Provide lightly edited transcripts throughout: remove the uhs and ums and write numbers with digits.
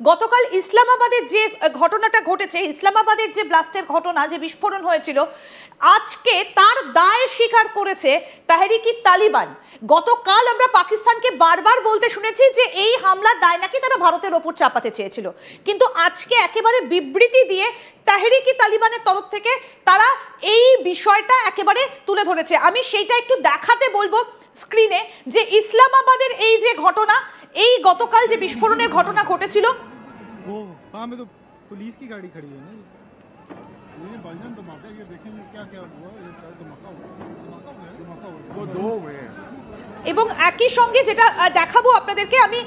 গতকাল ইসলামাবাদের যে ঘটনাটা ঘটেছে, ইসলামাবাদের যে ব্লাস্টের ঘটনা, যে বিস্ফোরণ হয়েছিল, আজকে তার দায় স্বীকার করেছে তাহরিকি তালিবান। গতকাল আমরা পাকিস্তানকে বারবার বলতে শুনেছি যে এই হামলার দায় নাকি তারা ভারতের ওপর চাপাতে চেয়েছিল, কিন্তু আজকে একেবারে বিবৃতি দিয়ে তাহরিকি তালিবানের তরফ থেকে তারা এই বিষয়টা একেবারে তুলে ধরেছে। আমি সেইটা একটু দেখাতে বলবো স্ক্রিনে, যে ইসলামাবাদের এই যে ঘটনা, এই গতকাল যে বিস্ফোরণের ঘটনা ঘটেছিল। पुलिस की गाड़ी खड़ी है ना, ये भाईजान धमाका, ये देखेंगे क्या क्या हुआ, ये शायद धमाका हुआ, वो दो हुए हैं। এবং একই সঙ্গে যেটা দেখাবো আপনাদেরকে আমি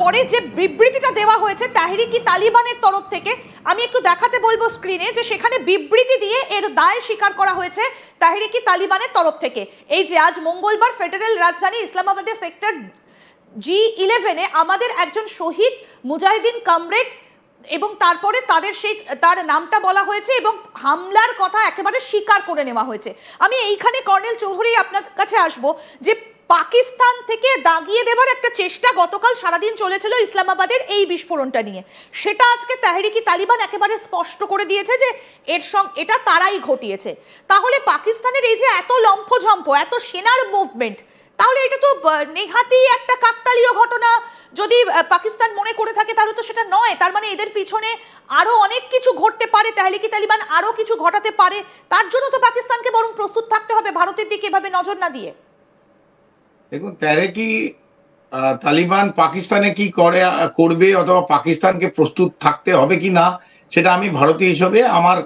পরে, যে বিবৃতিটা দেওয়া হয়েছে তাহরিকি তালিবানের তরফ থেকে, আমি একটু দেখাতে বলবো স্ক্রিনে, যে সেখানে বিবৃতি দিয়ে এর দায় স্বীকার করা হয়েছে তাহরিকি তালিবানের তরফ থেকে। এই যে আজ মঙ্গলবার ফেডারেল রাজধানী ইসলামাবাদের সেক্টর G11-এ আমাদের একজন শহীদ মুজাহিদিন কমরেড, এবং তারপরে তার নামটা বলা হয়েছে এবং হামলার কথা একেবারে স্বীকার করে নেওয়া হয়েছে। আমি এইখানে কর্নেল চৌধুরী আপনার কাছে আসবো, যে পাকিস্তান থেকে দাগিয়ে দেবার একটা চেষ্টা গতকাল সারাদিন চলেছিল ইসলামাবাদের এই বিস্ফোরণটা নিয়ে, সেটা আজকে তাহরিকি তালিবান একেবারে স্পষ্ট করে দিয়েছে যে এটা তারাই ঘটিয়েছে। তাহলে পাকিস্তানের এই যে এত লম্ফঝম্প, এত সেনার মুভমেন্ট, তাহলে এটা তো নেহাতি একটা কাকতালীয় ঘটনা যদি পাকিস্তান মনে করে থাকে, তাহলে তো সেটা নয়। তার মানে এদের পিছনে আরো অনেক কিছু ঘটতে পারে, তাহরিকি তালিবান আরো কিছু ঘটাতে পারে। তার জন্য তো পাকিস্তানকে বরং প্রস্তুত থাকতে হবে ভারতের দিকে এভাবে নজর না দিয়ে। দেখুন, তাহরিকি তালিবান পাকিস্তানে কি করবে অথবা পাকিস্তানকে প্রস্তুত থাকতে হবে কি না, সেটা আমি ভারতীয় হিসেবে আমার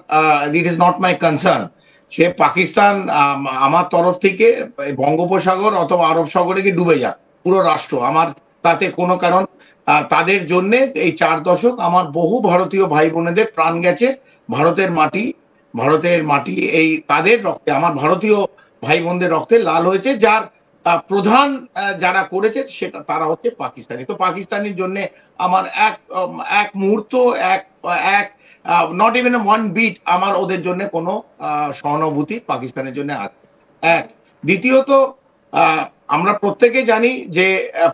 it is not my concern. সে পাকিস্তান আমার তরফ থেকে বঙ্গোপসাগর অথবা আরব সাগরে কি ডুবে যাক, পুরো রাষ্ট্র আমার তাতে কোনো কারণ। তাদের জন্য এই 4 দশক আমার বহু ভারতীয় ভাই বোনেদের প্রাণ গেছে। ভারতের মাটি এই তাদের রক্তে, আমার ভারতীয় ভাই বোনদের রক্তে লাল হয়েছে। যার প্রধান যারা করেছে সেটা তারা হচ্ছে পাকিস্তানি। তো পাকিস্তানের জন্য আমার এক মুহূর্ত, এক নট ইভেন ওয়ান বিট আমার ওদের জন্য কোনো সহানুভূতি পাকিস্তানের জন্য আছে। দ্বিতীয়ত, আমরা প্রত্যেকে জানি যে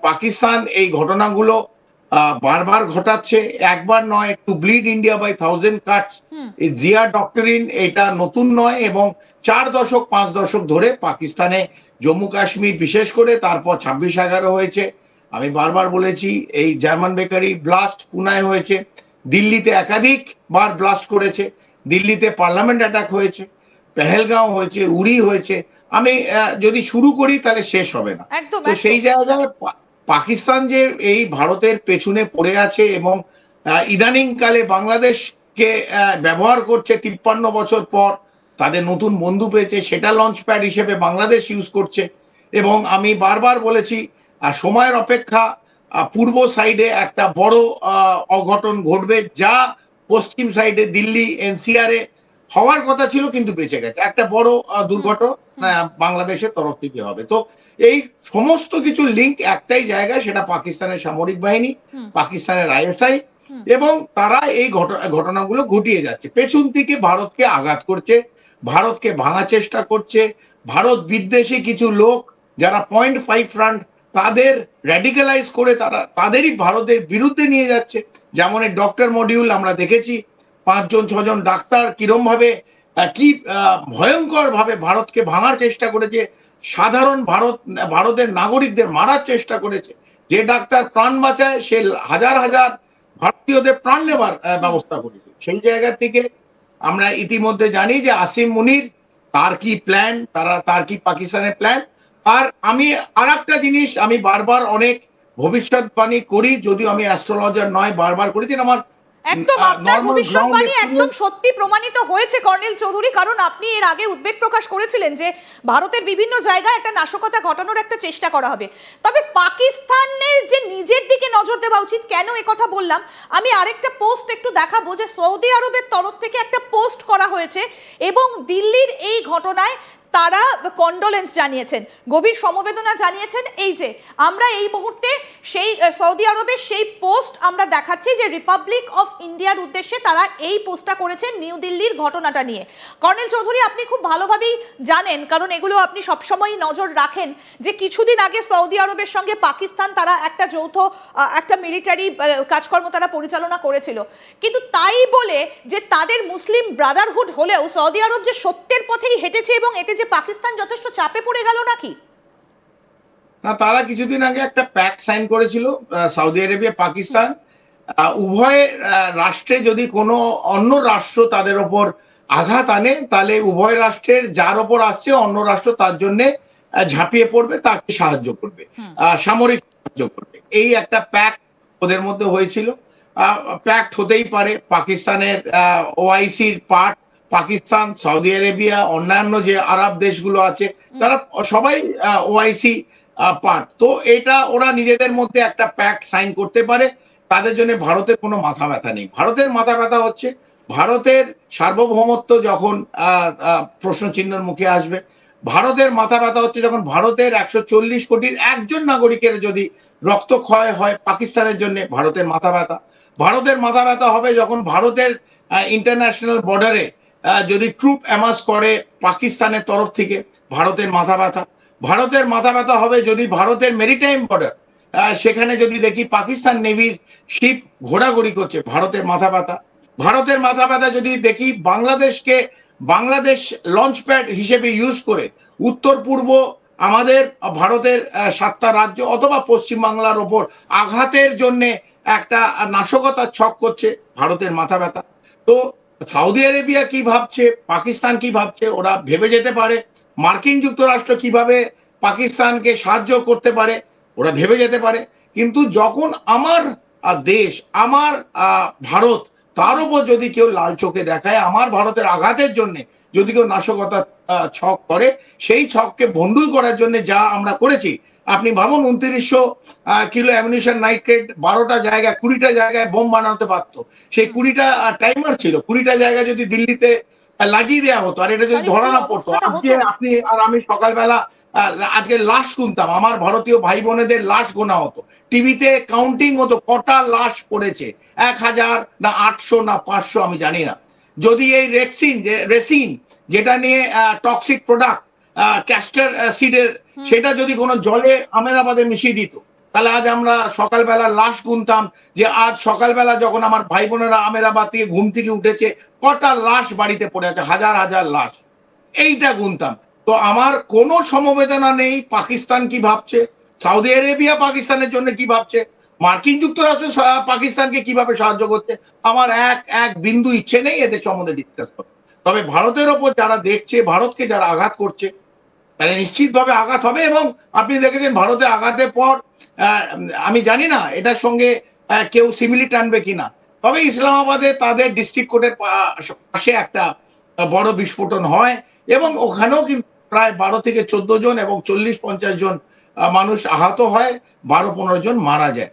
পাকিস্তান এই ঘটনাগুলো বারবার ঘটাচ্ছে, একবার নয়। To bleed India by 1000 cuts, এই জিয়া ডক্টরিন এটা নতুন নয়, এবং 4 দশক 5 দশক ধরে পাকিস্তানে জম্মু কাশ্মীর বিশেষ করে, তারপর 26/11 হয়েছে। আমি বারবার বলেছি এই জার্মান বেকারি ব্লাস্ট পুনায় হয়েছে, দিল্লিতে একাধিকবার ব্লাস্ট করেছে, দিল্লিতে পার্লামেন্ট অ্যাটাক হয়েছে, পেহেলগাঁও হয়েছে, উড়ি হয়েছে। আমি যদি শুরু করি তাহলে শেষ হবে না। তো সেই জায়গায় পাকিস্তান যে এই ভারতের পেছনে পড়ে আছে এবং ইদানিং কালে বাংলাদেশকে ব্যবহার করছে, 53 বছর পর তাদের নতুন বন্ধু পেয়েছে, সেটা লঞ্চ প্যাড হিসেবে বাংলাদেশ ইউজ করছে। এবং আমি বারবার বলেছি সময়ের অপেক্ষা, পূর্ব সাইডে একটা বড় অঘটন ঘটবে, যা পশ্চিম সাইডে দিল্লি এনসিআর এ হওয়ার কথা ছিল কিন্তু বেঁচে গেছে। একটা বড় দুর্ঘটনা বাংলাদেশের তরফ থেকে হবে। তো এই সমস্ত কিছু লিঙ্ক একটাই জায়গায়, সেটা পাকিস্তানের সামরিক বাহিনী, পাকিস্তানের ISI, এবং তারা এই ঘটনাগুলো ঘটিয়ে যাচ্ছে। পেছন থেকে ভারতকে আঘাত করছে, ভারতকে ভাঙার চেষ্টা করছে। ভারত বিদ্বেষী কিছু লোক যারা 0.5 ফ্রন্ট, তাদের র্যাডিক্যালাইজ করে তাদেরই ভারতের বিরুদ্ধে নিয়ে যাচ্ছে। যেমন এই ডক্টর মডিউল আমরা দেখেছি, 5 জন 6 জন ডাক্তার কিরম ভাবে, কি ভয়ঙ্কর ভাবে ভারতকে ভাঙার চেষ্টা করেছে, সাধারণ ভারতের নাগরিকদের মারার চেষ্টা করেছে। যে ডাক্তার প্রাণ বাঁচায় সে হাজার হাজার ভারতীয়দের প্রাণ নেবার ব্যবস্থা করেছে। সেই জায়গা থেকে আমরা ইতিমধ্যে জানি যে আসিম মুনির, তার কি প্ল্যান, তার কি পাকিস্তানের প্ল্যান। আর আমি আরেকটা জিনিস, আমি বারবার অনেক ভবিষ্যৎবাণী করি, যদিও আমি অ্যাস্ট্রোলজার নয়, বারবার করেছি। আমার একদম আপনার ভবিষ্যৎবাণী একদম সত্যি প্রমাণিত হয়েছে কর্নেল চৌধুরী, কারণ আপনি এর আগে উদ্বেগ প্রকাশ করেছিলেন যে ভারতের বিভিন্ন জায়গায় একটা নাশকতা ঘটানোর একটা চেষ্টা করা হবে। তবে পাকিস্তানের যে নিজের দিকে নজর দেওয়া উচিত, কেন কথা বললাম, আমি আরেকটা পোস্ট একটু দেখাবো, যে সৌদি আরবের তরফ থেকে একটা পোস্ট করা হয়েছে এবং দিল্লির এই ঘটনায় তারা কন্ডোলেন্স জানিয়েছেন, গভীর সমবেদনা জানিয়েছেন। এই যে আমরা এই মুহূর্তে সেই সৌদি আরবের সেই পোস্ট আমরা দেখাচ্ছি যে রিপাবলিক অফ ইন্ডিয়ার উদ্দেশ্যে তারা এই পোস্টটা করেছেন নিউ দিল্লির ঘটনাটা নিয়ে। কর্নেল চৌধুরী, আপনি খুব ভালোভাবেই জানেন, কারণ এগুলো আপনি সবসময়ই নজর রাখেন, যে কিছুদিন আগে সৌদি আরবের সঙ্গে পাকিস্তান তারা একটা যৌথ একটা মিলিটারি কাজকর্ম তারা পরিচালনা করেছিল, কিন্তু তাই বলে যে তাদের মুসলিম ব্রাদারহুড হলেও সৌদি আরব যে সত্যের পথেই হেঁটেছে এবং এতে যে পাকিস্তান যথেষ্ট চাপে পড়ে গেল নাকি? না, তারা কিছুদিন আগে একটা প্যাক্ট সাইন করেছিল সৌদি আরবিয়া পাকিস্তান, উভয় রাষ্ট্রে যদি কোনো অন্য রাষ্ট্র তাদের ওপর আঘাত আনে তাহলে উভয় রাষ্ট্রের যার ওপর আসছে অন্য রাষ্ট্র তার জন্য ঝাঁপিয়ে পড়বে, তাকে সাহায্য করবে, সামরিক সাহায্য করবে। এই একটা প্যাক্ট ওদের মধ্যে হয়েছিল। প্যাক্ট হতেই পারে, পাকিস্তানের ওআইসির পার্ট পাকিস্তান, সৌদি আরবিয়া, অন্যান্য যে আরব দেশগুলো আছে তারা সবাই ওআইসি পার্ট। তো এটা ওরা নিজেদের মধ্যে একটা প্যাক্ট সাইন করতে পারে, তাদের জন্য ভারতের কোনো মাথা ব্যথা নেই। ভারতের মাথা ব্যথা হচ্ছে ভারতের সার্বভৌমত্ব যখন প্রশ্ন চিহ্নের মুখে আসবে, ভারতের মাথা ব্যথা হচ্ছে যখন ভারতের 140 কোটির একজন নাগরিকের যদি রক্তক্ষয় হয় পাকিস্তানের জন্য, ভারতের মাথা ব্যথা। ভারতের মাথা ব্যথা হবে যখন ভারতের ইন্টারন্যাশনাল বর্ডারে যদি ট্রুপ অ্যামাস করে পাকিস্তানের তরফ থেকে, ভারতের মাথা ব্যথা। ভারতের মাথা ব্যথা হবে যদি ভারতের মেরিটাইম বর্ডার সেখানে যদি দেখি পাকিস্তান নেভির শিপ ঘোরাঘুরি করছে, ভারতের মাথা ব্যথা। ভারতের মাথা ব্যথা যদি দেখি বাংলাদেশকে বাংলাদেশ লঞ্চ প্যাড হিসেবে ইউজ করে উত্তর পূর্ব আমাদের ভারতের 7টা রাজ্য অথবা পশ্চিমবাংলার ওপর আঘাতের জন্য একটা নাশকতার ছক করছে, ভারতের মাথা ব্যথা। তো সৌদি আরবিয়া কি ভাবছে, পাকিস্তান কি ভাবছে, ওরা ভেবে যেতে পারে। মার্কিন যুক্তরাষ্ট্র কিভাবে পাকিস্তানকে সাহায্য করতে পারে, ওরা ভেবে যেতে পারে। কিন্তু যখন আমার দেশ, আমার ভারত, তার উপর যদি কেউ লাল চোখে দেখায়, আমার ভারতের আঘাতের জন্য যদি কেউ নাশকতার ছক করে, সেই ছককে ভন্ডুল করার জন্য যা আমরা করেছি, আপনি ভাবুন 2900 কিলো অ্যামিনিশন নাইট্রেট 12টা জায়গায় 20টা জায়গায় বোম বানাতে পারতো। সেই 20টা টাইমার ছিল, 20টা জায়গায় যদি দিল্লিতে লাগিয়ে দেওয়া হতো আর এটা যদি ধরা না পড়তো, আজকে আপনি আর আমি সকালবেলা আজকে লাশ গুনতাম, আমার ভারতীয় ভাই বোনেদের লাশ গোনা হতো, টিভিতে কাউন্টিং হতো কটা লাশ পড়েছে, 1000 না 800 না 500 আমি জানি না। যদি এই রেসিন যেটা নিয়ে টক্সিক প্রোডাক্ট ক্যাস্টার সিডের, সেটা যদি কোনো জলে আহমেদাবাদে মিশিয়ে দিত, তাহলে আজ আমরা সকালবেলা লাশ গুনতাম যে আজ সকালবেলা যখন আমার ভাই বোনেরা আহমেদাবাদ থেকে ঘুম থেকে উঠেছে কটা লাশ বাড়িতে পড়ে আছে, হাজার হাজার লাশ, এইটা গুনতাম। তো আমার কোনো সমবেদনা নেই পাকিস্তান কি ভাবছে, সৌদি আরবিয়া পাকিস্তানের জন্য কি ভাবছে, মার্কিন যুক্তরাষ্ট্র পাকিস্তানকে কিভাবে সাহায্য করছে, আমার এক বিন্দু ইচ্ছে নেই এদের সম্বন্ধে ডিসকাস করতে। তবে ভারতের ওপর যারা দেখছে, ভারতকে যারা আঘাত করছে, তাহলে নিশ্চিতভাবে আঘাত হবে। এবং আপনি দেখেছেন ভারতে আঘাতের পর আমি জানি না এটার সঙ্গে কেউ সিমিলি টানবে কিনা, তবে ইসলামাবাদে তাদের ডিস্ট্রিক্ট কোর্টের পাশে একটা বড় বিস্ফোরণ হয় এবং ওখানেও কিন্তু প্রায় 12 থেকে 14 জন এবং 40-50 জন মানুষ আহত হয়, 12-15 জন মারা যায়।